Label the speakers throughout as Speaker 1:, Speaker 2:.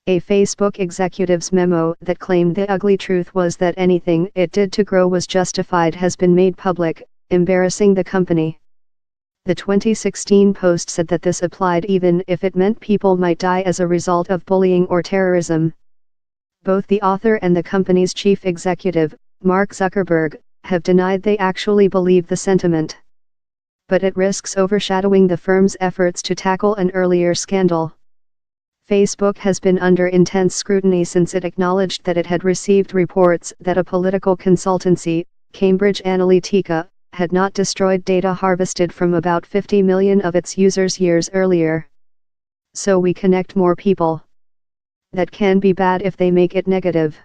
Speaker 1: A Facebook executive's memo that claimed the ugly truth was that anything it did to grow was justified has been made public, embarrassing the company. The 2016 post said that this applied even if it meant people might die as a result of bullying or terrorism. Both the author and the company's chief executive, Mark Zuckerberg, have denied they actually believe the sentiment. But it risks overshadowing the firm's efforts to tackle an earlier scandal. Facebook has been under intense scrutiny since it acknowledged that it had received reports that a political consultancy, Cambridge Analytica, had not destroyed data harvested from about 50 million of its users years earlier. So we connect more people. That can be bad if they make it negative.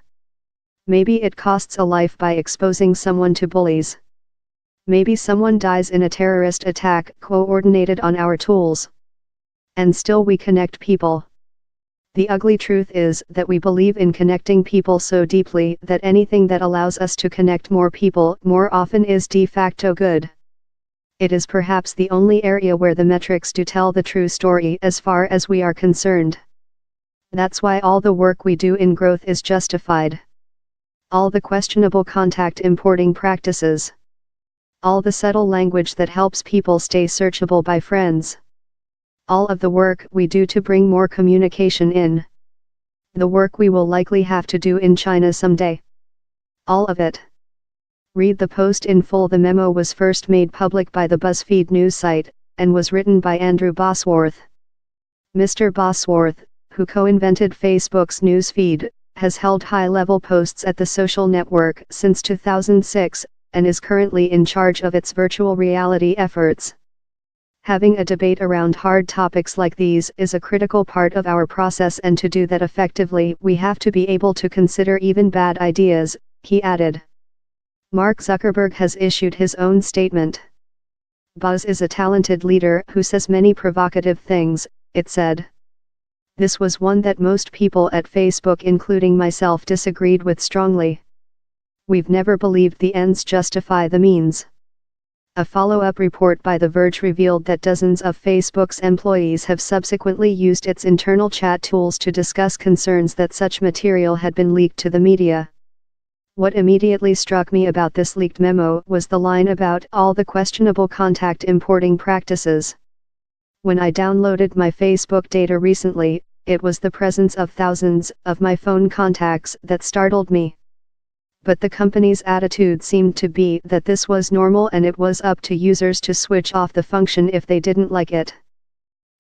Speaker 1: Maybe it costs a life by exposing someone to bullies. Maybe someone dies in a terrorist attack coordinated on our tools. And still we connect people. The ugly truth is that we believe in connecting people so deeply that anything that allows us to connect more people more often is de facto good. It is perhaps the only area where the metrics do tell the true story as far as we are concerned. That's why all the work we do in growth is justified. All the questionable contact importing practices. All the subtle language that helps people stay searchable by friends. All of the work we do to bring more communication in. The work we will likely have to do in China someday. All of it. Read the post in full. The memo was first made public by the BuzzFeed news site, and was written by Andrew Bosworth. Mr. Bosworth, who co-invented Facebook's news feed, has held high-level posts at the social network since 2006, and is currently in charge of its virtual reality efforts. Having a debate around hard topics like these is a critical part of our process, and to do that effectively we have to be able to consider even bad ideas, he added. Mark Zuckerberg has issued his own statement. Buzz is a talented leader who says many provocative things, it said. This was one that most people at Facebook, including myself, disagreed with strongly. We've never believed the ends justify the means. A follow-up report by The Verge revealed that dozens of Facebook's employees have subsequently used its internal chat tools to discuss concerns that such material had been leaked to the media. What immediately struck me about this leaked memo was the line about all the questionable contact importing practices. When I downloaded my Facebook data recently, it was the presence of thousands of my phone contacts that startled me. But the company's attitude seemed to be that this was normal and it was up to users to switch off the function if they didn't like it.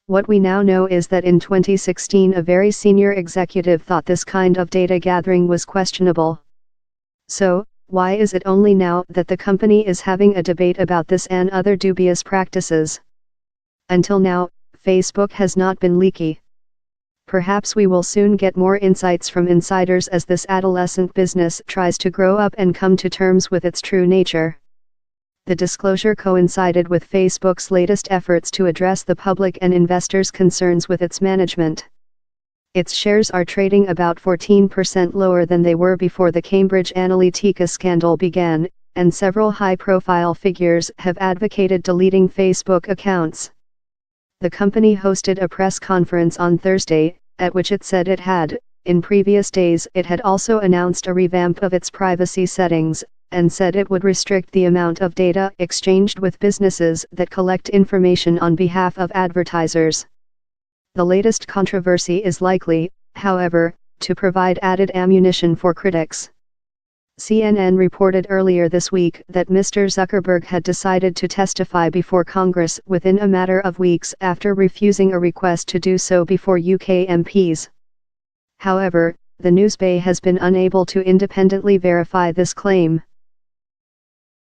Speaker 1: What we now know is that in 2016 a very senior executive thought this kind of data gathering was questionable. So, why is it only now that the company is having a debate about this and other dubious practices? Until now, Facebook has not been leaky. Perhaps we will soon get more insights from insiders as this adolescent business tries to grow up and come to terms with its true nature. The disclosure coincided with Facebook's latest efforts to address the public and investors' concerns with its management. Its shares are trading about 14% lower than they were before the Cambridge Analytica scandal began, and several high-profile figures have advocated deleting Facebook accounts. The company hosted a press conference on Thursday, at which it said it had, in previous days it had also announced a revamp of its privacy settings, and said it would restrict the amount of data exchanged with businesses that collect information on behalf of advertisers. The latest controversy is likely, however, to provide added ammunition for critics. CNN reported earlier this week that Mr. Zuckerberg had decided to testify before Congress within a matter of weeks after refusing a request to do so before UK MPs. However, the Newsbay has been unable to independently verify this claim.